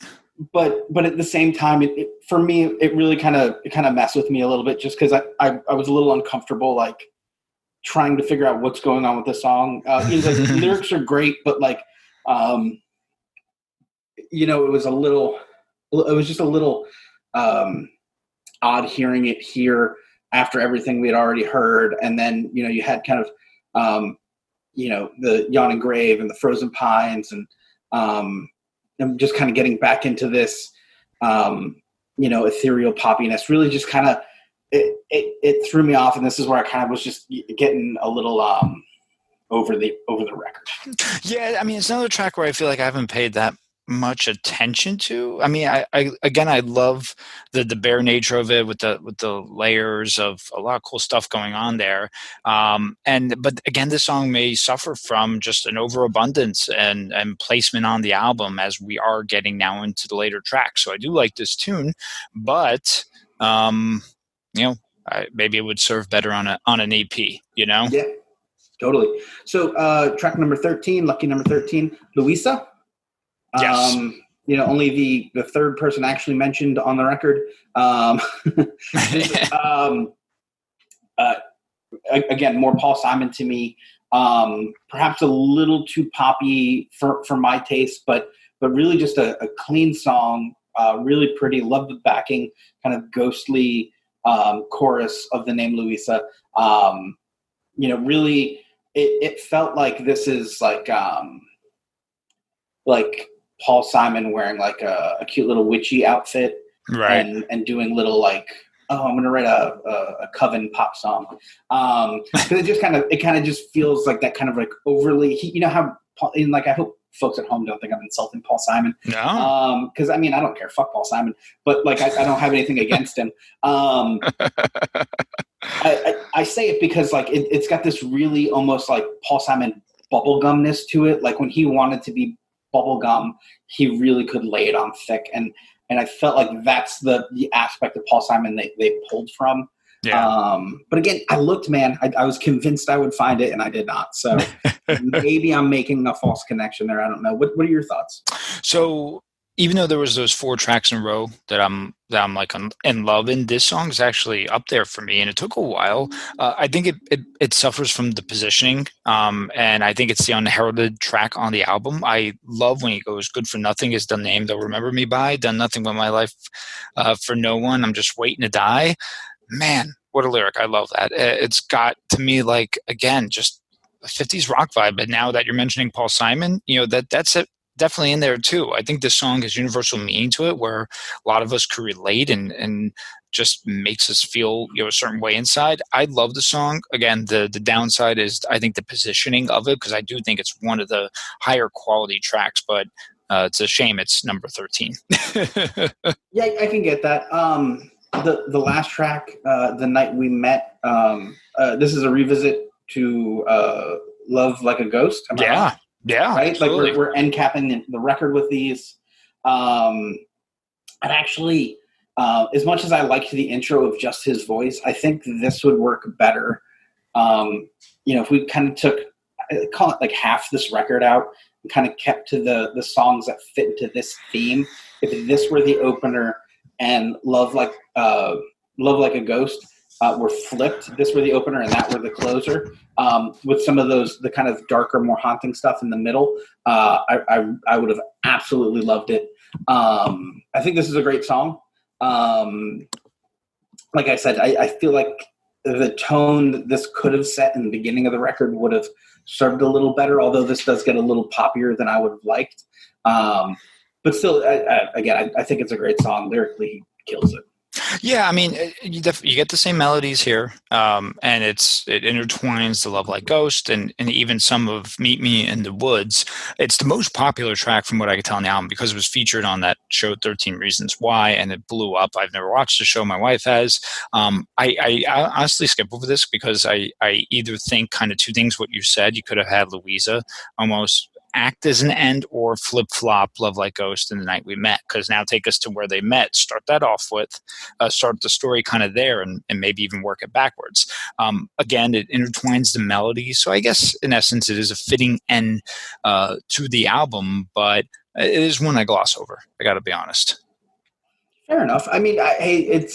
But at the same time, for me, it really kind of messed with me a little bit, just because I was a little uncomfortable, like trying to figure out what's going on with the song. The lyrics are great, but like, it was just a little odd hearing it here after everything we had already heard. And then, you had kind of, the Yawning Grave and the Frozen Pines, and I'm just kind of getting back into this, ethereal poppiness. Really just kind of, it threw me off. And this is where I kind of was just getting a little over the record. Yeah, I mean, it's another track where I feel like I haven't paid that much attention to. I mean, I love the bare nature of it with the layers of a lot of cool stuff going on there. But again, this song may suffer from just an overabundance and placement on the album as we are getting now into the later tracks. So I do like this tune, but maybe it would serve better on an EP. Yeah, totally. So track number 13, lucky number 13, Louisa. Yes. Only the third person actually mentioned on the record. Again, more Paul Simon to me. Perhaps a little too poppy for my taste, but really just a clean song. Really pretty. Love the backing, kind of ghostly chorus of the name Louisa. Really, it felt like this is like Paul Simon wearing like a cute little witchy outfit, right? And doing little like, I'm going to write a coven pop song. Cause it kind of just feels like that kind of like overly, how Paul, I hope folks at home don't think I'm insulting Paul Simon. No. Cause I mean, I don't care. Fuck Paul Simon, but like, I don't have anything against him. I say it because like, it's got this really almost like Paul Simon bubblegumness to it. Like when he wanted to be bubblegum, he really could lay it on thick, and I felt like that's the aspect of Paul Simon they pulled from. Yeah. But again, I looked, man. I was convinced I would find it, and I did not. So maybe I'm making a false connection there. I don't know. What are your thoughts? So even though there was those 4 tracks in a row that I'm like in love in, this song is actually up there for me, and it took a while. I think it suffers from the positioning, and I think it's the unheralded track on the album. I love when he goes, "Good for nothing is the name they'll remember me by. Done nothing with my life for no one. I'm just waiting to die." Man, what a lyric! I love that. It's got to me like, again, just a 50s rock vibe. But now that you're mentioning Paul Simon, that's it. Definitely in there too. I think this song has universal meaning to it, where a lot of us could relate and just makes us feel a certain way inside. I love the song. Again, the downside is I think the positioning of it, because I do think it's one of the higher quality tracks, but it's a shame it's number 13. Yeah, I can get that. The last track, The Night We Met, this is a revisit to Love Like a Ghost. Yeah. Right? Yeah, right. absolutely. Like we're end capping the record with these. And actually, as much as I liked the intro of just his voice, I think this would work better. If we kind of took, I call it like half this record out and kind of kept to the songs that fit into this theme. If this were the opener and Love Like a Ghost were flipped, this were the opener and that were the closer, with some of the kind of darker, more haunting stuff in the middle, I would have absolutely loved it. I think this is a great song. Like I said, I feel like the tone that this could have set in the beginning of the record would have served a little better, although this does get a little poppier than I would have liked. But still, again, I think it's a great song. Lyrically, he kills it. Yeah, I mean, you get the same melodies here, and it intertwines the Love Like Ghost and even some of Meet Me in the Woods. It's the most popular track from what I could tell on the album because it was featured on that show 13 Reasons Why, and it blew up. I've never watched the show. My wife has. I honestly skip over this because I either think kind of two things what you said. You could have had Louisa almost act as an end or flip-flop Love Like Ghost and The Night We Met, because now take us to where they met, start that off with, start the story kind of there, and maybe even work it backwards. Again, it intertwines the melody, so I guess in essence it is a fitting end to the album, but it is one I gloss over, I gotta be honest. Fair enough. I mean, I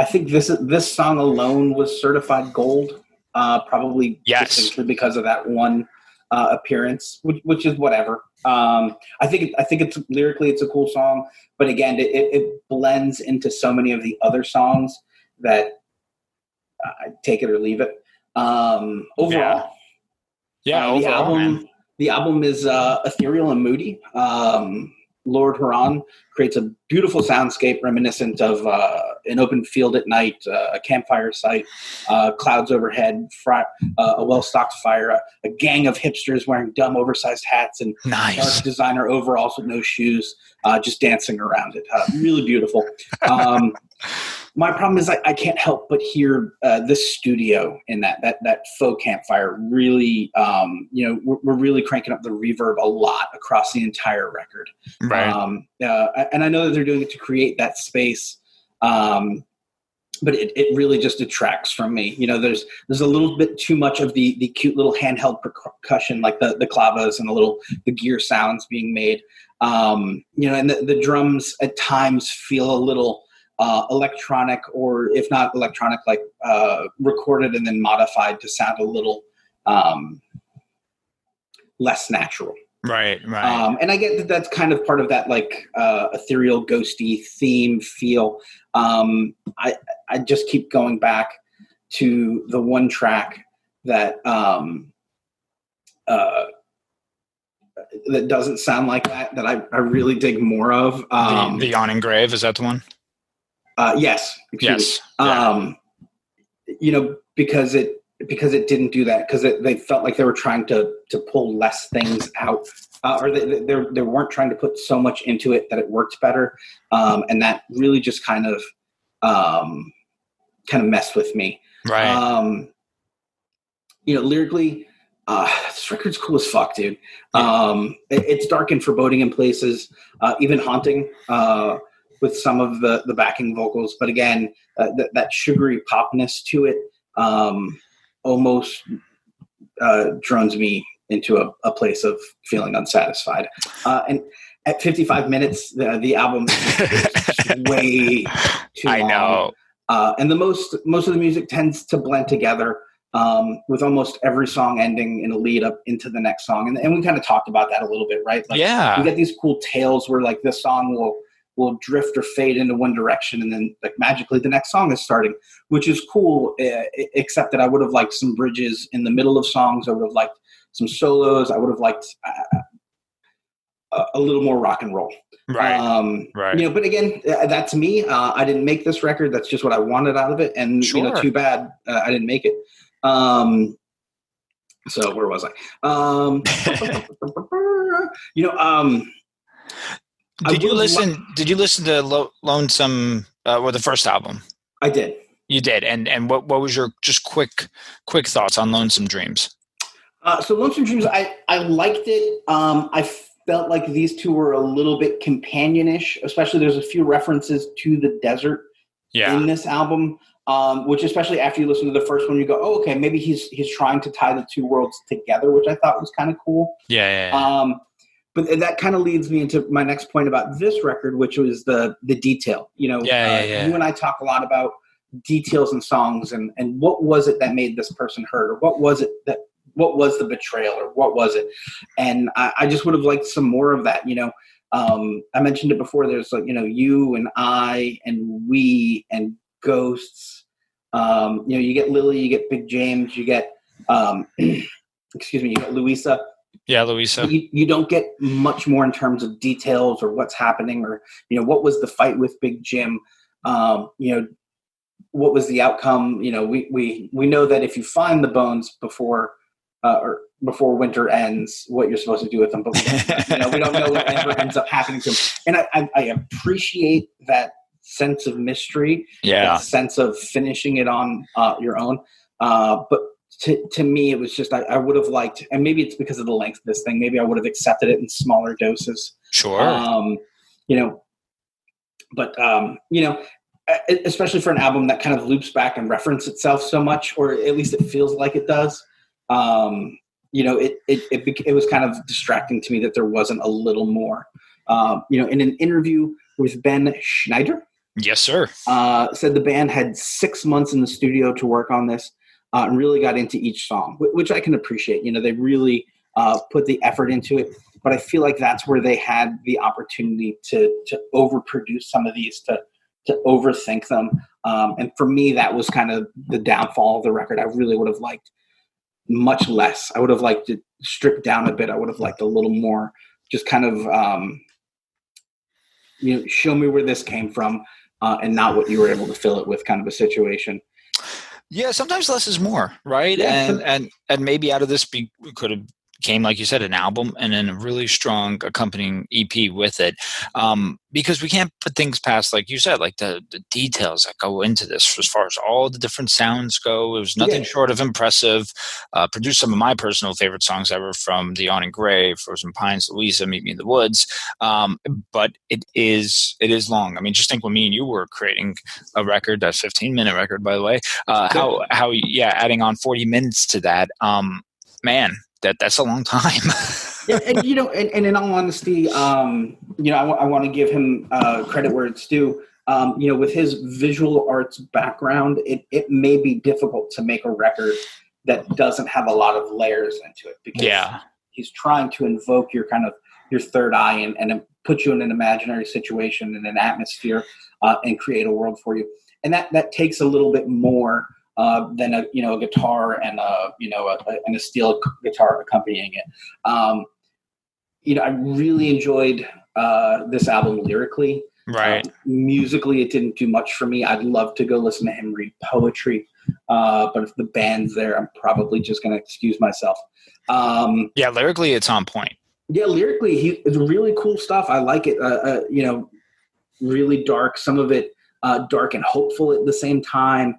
think this song alone was certified gold, probably Yes. just simply because of that one appearance, which is whatever. I think it's lyrically it's a cool song, but again, it blends into so many of the other songs that I take it or leave it. Overall, overall, the album is ethereal and moody. Lord Huron creates a beautiful soundscape reminiscent of an open field at night, a campfire site, clouds overhead, a well-stocked fire, a gang of hipsters wearing dumb oversized hats and dark designer overalls with no shoes, just dancing around it. Really beautiful. My problem is I can't help but hear this studio in that faux campfire really, we're really cranking up the reverb a lot across the entire record. Right. And I know that they're doing it to create that space, but it really just detracts from me. There's a little bit too much of the cute little handheld percussion, like the clavas and the gear sounds being made. And the drums at times feel a little electronic, or if not electronic, like recorded and then modified to sound a little less natural. Right. And I get that that's kind of part of that like ethereal, ghosty theme feel. I just keep going back to the one track that that doesn't sound like that I really dig more of. The Yawning Grave, is that the one? Yes. Yes. Because it didn't do that, because they felt like they were trying to pull less things out, or they weren't trying to put so much into it that it worked better, and that really just kind of messed with me. Right. Lyrically, this record's cool as fuck, dude. It's dark and foreboding in places, even haunting. With some of the backing vocals, but again, that sugary popness to it almost drones me into a place of feeling unsatisfied. And at 55 minutes, the album is way too long. I know. And most of the music tends to blend together, with almost every song ending in a lead up into the next song. And we kind of talked about that a little bit, right? Like, you get these cool tales where like this song will drift or fade into one direction, and then like magically the next song is starting, which is cool, except that I would have liked some bridges in the middle of songs. I would have liked some solos. I would have liked a little more rock and roll. Right. But again, that's me. I didn't make this record. That's just what I wanted out of it. And, too bad I didn't make it. So where was I? Did you listen to Lonesome, or the first album? I did. You did, and what was your just quick thoughts on Lonesome Dreams? So Lonesome Dreams, I liked it. I felt like these two were a little bit companionish, especially there's a few references to the desert in this album, which especially after you listen to the first one, you go, oh, okay, maybe he's trying to tie the two worlds together, which I thought was kind of cool. Yeah. But that kind of leads me into my next point about this record, which was the detail. You and I talk a lot about details in songs and what was it that made this person hurt, or what was the betrayal, or what was it? And I just would have liked some more of that. I mentioned it before. There's like, you and I and we and ghosts. You get Lily, you get Big James, you get you get Louisa. Yeah, Louisa. You don't get much more in terms of details or what's happening, or what was the fight with Big Jim. What was the outcome? We know that if you find the bones before winter ends, what you're supposed to do with them, but we don't know what ends up happening to them. And I appreciate that sense of mystery, that sense of finishing it on your own. But to me, it was just, I would have liked, and maybe it's because of the length of this thing, maybe I would have accepted it in smaller doses. Sure. You know, but, you know, especially for an album that kind of loops back and references itself so much, or at least it feels like it does. You know, it was kind of distracting to me that there wasn't a little more. You know, in an interview with Ben Schneider, yes, sir, said the band had 6 months in the studio to work on this, and really got into each song, which I can appreciate. You know, they really put the effort into it. But I feel like that's where they had the opportunity to overproduce some of these, to overthink them. And for me, that was kind of the downfall of the record. I really would have liked much less. I would have liked it stripped down a bit. I would have liked a little more, just kind of, you know, show me where this came from, and not what you were able to fill it with, kind of a situation. Yeah, sometimes less is more, right? Yeah, and maybe out of this could have came, like you said, an album and then a really strong accompanying EP with it. Because we can't put things past, like you said, like the details that go into this as far as all the different sounds go. It was nothing short of impressive. Produced some of my personal favorite songs ever, from The Awning Gray, Frozen Pines, Louisa, Meet Me in the Woods. But it is long. I mean, just think when me and you were creating a record, that 15-minute record, by the way, how adding on 40 minutes to that, man, that's a long time. Yeah, and you know, and in all honesty, you know, I want to give him credit where it's due. You know, with his visual arts background, it may be difficult to make a record that doesn't have a lot of layers into it, because he's trying to invoke your kind of your third eye and put you in an imaginary situation and an atmosphere, and create a world for you. And that takes a little bit more than a guitar and a steel guitar accompanying it. You know, I really enjoyed this album lyrically. Right. Musically, it didn't do much for me. I'd love to go listen to him read poetry, but if the band's there, I'm probably just going to excuse myself. Lyrically, it's on point. Yeah, lyrically, it's really cool stuff. I like it. You know, really dark. Some of it dark and hopeful at the same time.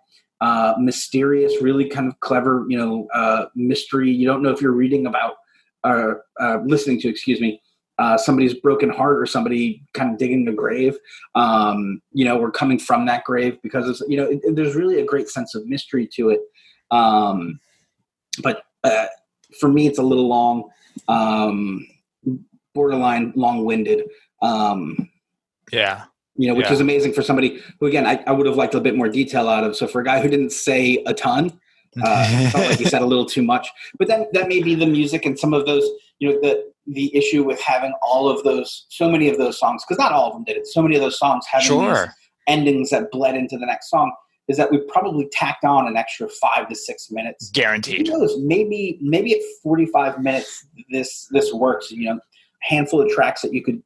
Mysterious, really kind of clever, you know, mystery. You don't know if you're reading about listening to, somebody's broken heart or somebody kind of digging the grave, you know, or coming from that grave, because it's, you know, there's really a great sense of mystery to it. But for me, it's a little long, borderline long-winded. You know, which is amazing for somebody who, again, I would have liked a bit more detail out of. So for a guy who didn't say a ton, felt like he said a little too much. But then that may be the music and some of those, you know, the issue with having so many of those songs, because not all of them did it. So many of those songs having these endings that bled into the next song, is that we probably tacked on an extra 5 to 6 minutes. Guaranteed. Who knows? Maybe at 45 minutes, this works. You know, a handful of tracks that you could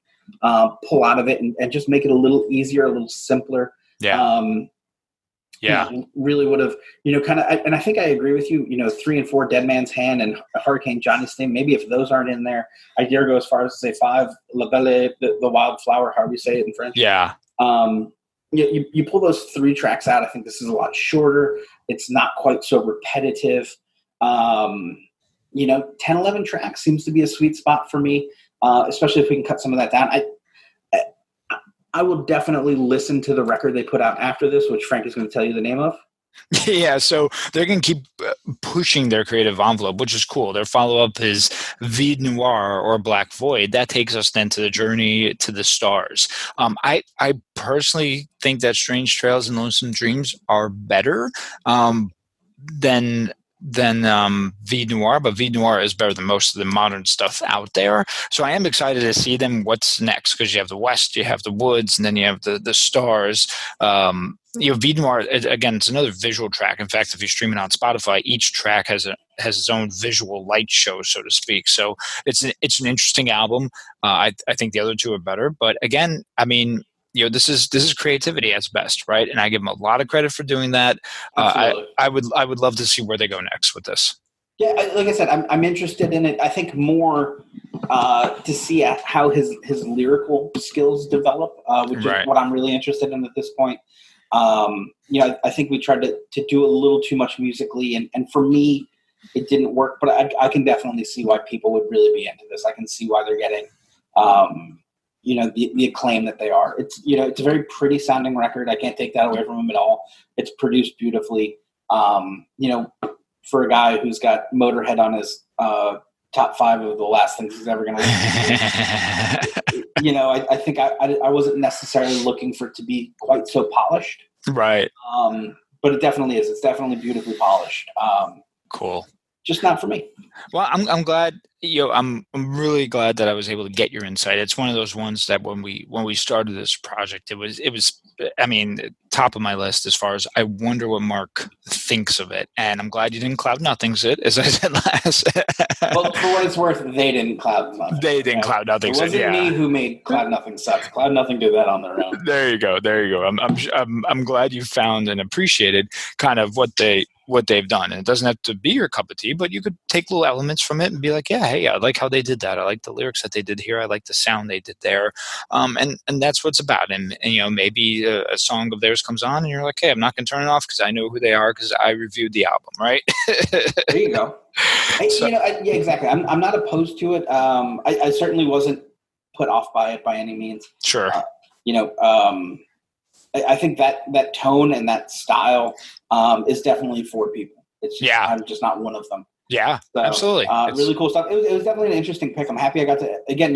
pull out of it and just make it a little easier, a little simpler. You know, really would have, you know, kind of, and I think I agree with you, you know, 3 and 4, Dead Man's Hand and Hurricane Johnny's Theme. Maybe if those aren't in there, I dare go as far as to say 5, La Belle, the Wild Flower, however you say it in French. You pull those 3 tracks out. I think this is a lot shorter. It's not quite so repetitive. You know, 10, 11 tracks seems to be a sweet spot for me. Especially if we can cut some of that down. I will definitely listen to the record they put out after this, which Frank is going to tell you the name of. Yeah, so they're going to keep pushing their creative envelope, which is cool. Their follow-up is Vide Noir, or Black Void. That takes us then to the Journey to the Stars. I personally think that Strange Trails and Lonesome Dreams are better than Vide Noir, but Vide Noir is better than most of the modern stuff out there. So I am excited to see them. What's next? Because you have the West, you have the Woods, and then you have the Stars. You know, Vide Noir, again, it's another visual track. In fact, if you stream it on Spotify, each track has its own visual light show, so to speak. So it's an interesting album. I think the other 2 are better, but again, I mean, you know, this is creativity at its best, right? And I give them a lot of credit for doing that. I would love to see where they go next with this. Yeah, like I said, I'm interested in it. I think more to see how his lyrical skills develop, which is what I'm really interested in at this point. You know, I think we tried to do a little too much musically, and for me, it didn't work. But I can definitely see why people would really be into this. I can see why they're getting, the acclaim that they are. It's, it's a very pretty sounding record. I can't take that away from them at all. It's produced beautifully. For a guy who's got Motorhead on his top 5 of the last things he's ever going to listen to. I think I wasn't necessarily looking for it to be quite so polished. Right. But it definitely is. It's definitely beautifully polished. Cool. Just not for me. Well, I'm glad. I'm really glad that I was able to get your insight. It's one of those ones that when we started this project, it was. I mean, top of my list as far as I wonder what Marc thinks of it, and I'm glad you didn't cloud nothings it, as I said last. Well, for what it's worth, they didn't cloud nothing. They didn't cloud nothing. It wasn't me who made Cloud Nothing sucks. Cloud Nothing did that on their own. There you go. I'm glad you found and appreciated kind of what they've done. And it doesn't have to be your cup of tea, but you could take little elements from it and be like, yeah, hey, I like how they did that. I like the lyrics that they did here. I like the sound they did there. And that's what it's about. And maybe a song of theirs comes on and you're like, hey, I'm not going to turn it off because I know who they are because I reviewed the album, right? There you go. Yeah, exactly. I'm not opposed to it. I certainly wasn't put off by it by any means. Sure. I think that tone and that style is definitely for people. It's just, I'm just not one of them. Yeah, so, absolutely. Really cool stuff. It was definitely an interesting pick. I'm happy I got to, again,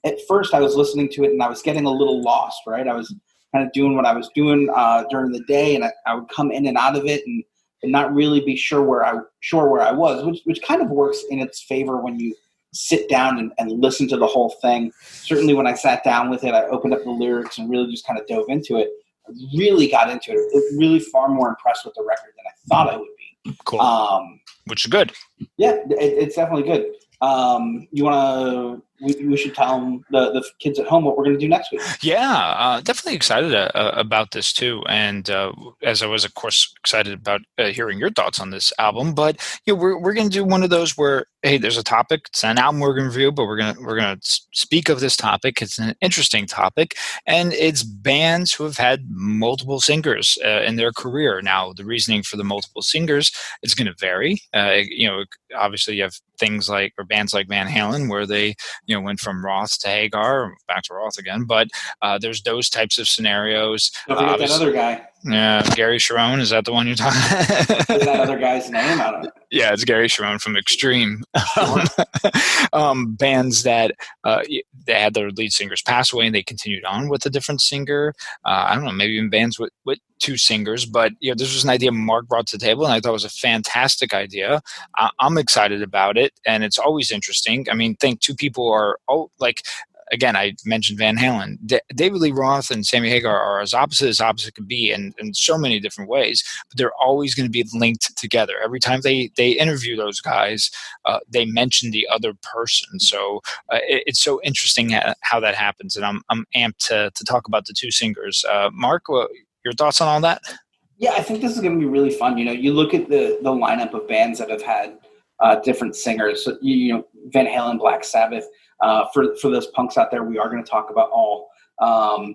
at first I was listening to it and I was getting a little lost, right? I was kind of doing what I was doing during the day, and I would come in and out of it and not really be sure where I was, which kind of works in its favor when you sit down and listen to the whole thing. Certainly when I sat down with it, I opened up the lyrics and really just kind of dove into it. I really got into it. I was really far more impressed with the record than I thought I would be. Cool. Which is good. Yeah, it's definitely good. You want to? We should tell them, the kids at home, what we're going to do next week. Yeah, definitely excited about this too, and as I was, of course, excited about hearing your thoughts on this album. But we're going to do one of those where, hey, there's a topic. It's an album we're going to review, but we're gonna speak of this topic. It's an interesting topic, and it's bands who have had multiple singers in their career. Now, the reasoning for the multiple singers is going to vary. Obviously, you have things like, or bands like Van Halen, where they went from Roth to Hagar, back to Roth again. But there's those types of scenarios. Don't forget that other guy. Yeah, Gary Sharon, is that the one you're talking? Is that other guy's name? I don't know. Yeah, it's Gary Sharon from Extreme. Sure. Bands that they had their lead singers pass away and they continued on with a different singer. I don't know, maybe even bands with two singers. But this was an idea Marc brought to the table, and I thought it was a fantastic idea. I'm excited about it, and it's always interesting. I mean, think two people are again, I mentioned Van Halen. David Lee Roth and Sammy Hagar are as opposite could be in so many different ways, but they're always going to be linked together. Every time they interview those guys, they mention the other person. So it's so interesting how that happens, and I'm amped to talk about the two singers. Marc, your thoughts on all that? Yeah, I think this is going to be really fun. You look at the lineup of bands that have had different singers. So, Van Halen, Black Sabbath. For those punks out there, we are going to talk about all.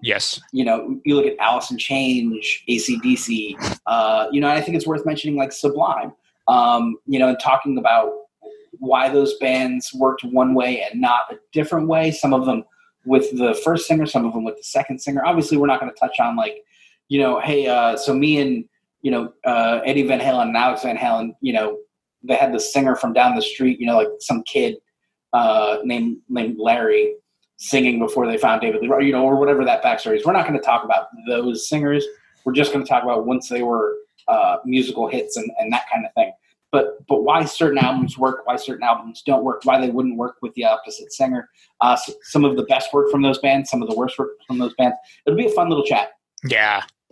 Yes. You look at Alice in Chains, AC/DC. I think it's worth mentioning like Sublime. And talking about why those bands worked one way and not a different way. Some of them with the first singer, some of them with the second singer. Obviously, we're not going to touch on so me and Eddie Van Halen and Alex Van Halen. They had the singer from down the street. Like some kid. Named Larry singing before they found David Lee, or whatever that backstory is. We're not going to talk about those singers. We're just going to talk about once they were musical hits and that kind of thing. But why certain albums work, why certain albums don't work, why they wouldn't work with the opposite singer. Some of the best work from those bands, some of the worst work from those bands. It'll be a fun little chat.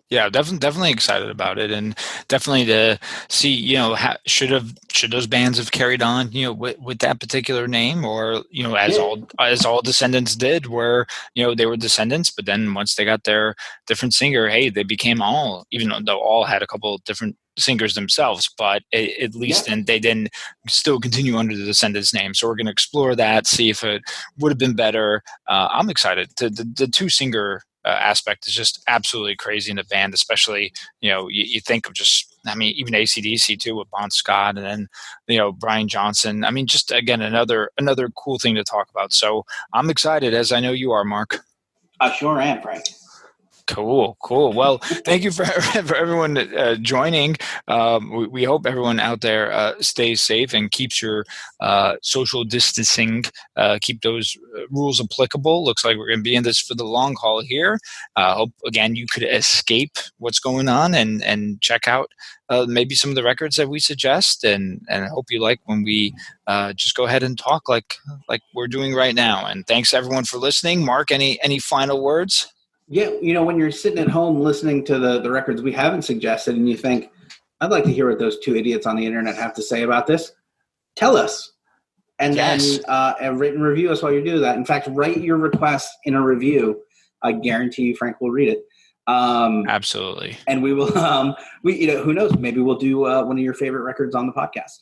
Yeah, definitely excited about it, and definitely to see, should those bands have carried on, with that particular name, or as all Descendants did, where they were Descendants, but then once they got their different singer, hey, they became All, even though All had a couple of different singers themselves, but at least then they didn't still continue under the Descendants name. So we're going to explore that, see if it would have been better. I'm excited. The two singer aspect is just absolutely crazy in the band, especially you think of just I mean, even AC/DC too with Bon Scott, and then Brian Johnson. I mean, just again another cool thing to talk about. So I'm excited, as I know you are, Mark. I sure am, Frank. Cool. Well, thank you for everyone joining. We hope everyone out there stays safe and keeps your social distancing, keep those rules applicable. Looks like we're going to be in this for the long haul here. Hope, again, you could escape what's going on and check out maybe some of the records that we suggest. And I hope you like when we just go ahead and talk like we're doing right now. And thanks, everyone, for listening. Mark, any final words? Yeah, when you're sitting at home listening to the records we haven't suggested and you think, I'd like to hear what those two idiots on the internet have to say about this, tell us. And yes. then written review us while you do that. In fact, write your request in a review. I guarantee you Frank will read it. Absolutely. And we will, who knows, maybe we'll do one of your favorite records on the podcast.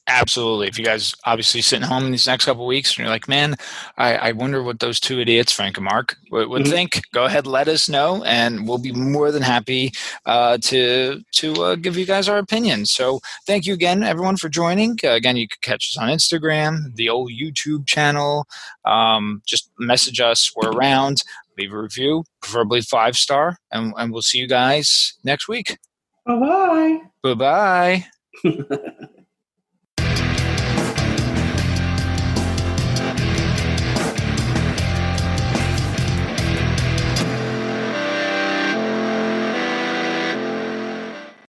Absolutely. If you guys obviously sitting home in these next couple of weeks and you're like, man, I wonder what those two idiots, Frank and Mark, would think, go ahead, let us know, and we'll be more than happy to give you guys our opinions. So thank you again, everyone, for joining. Again, you can catch us on Instagram, the old YouTube channel. Just message us. We're around. Leave a review, preferably 5-star, and we'll see you guys next week. Bye-bye. Bye-bye.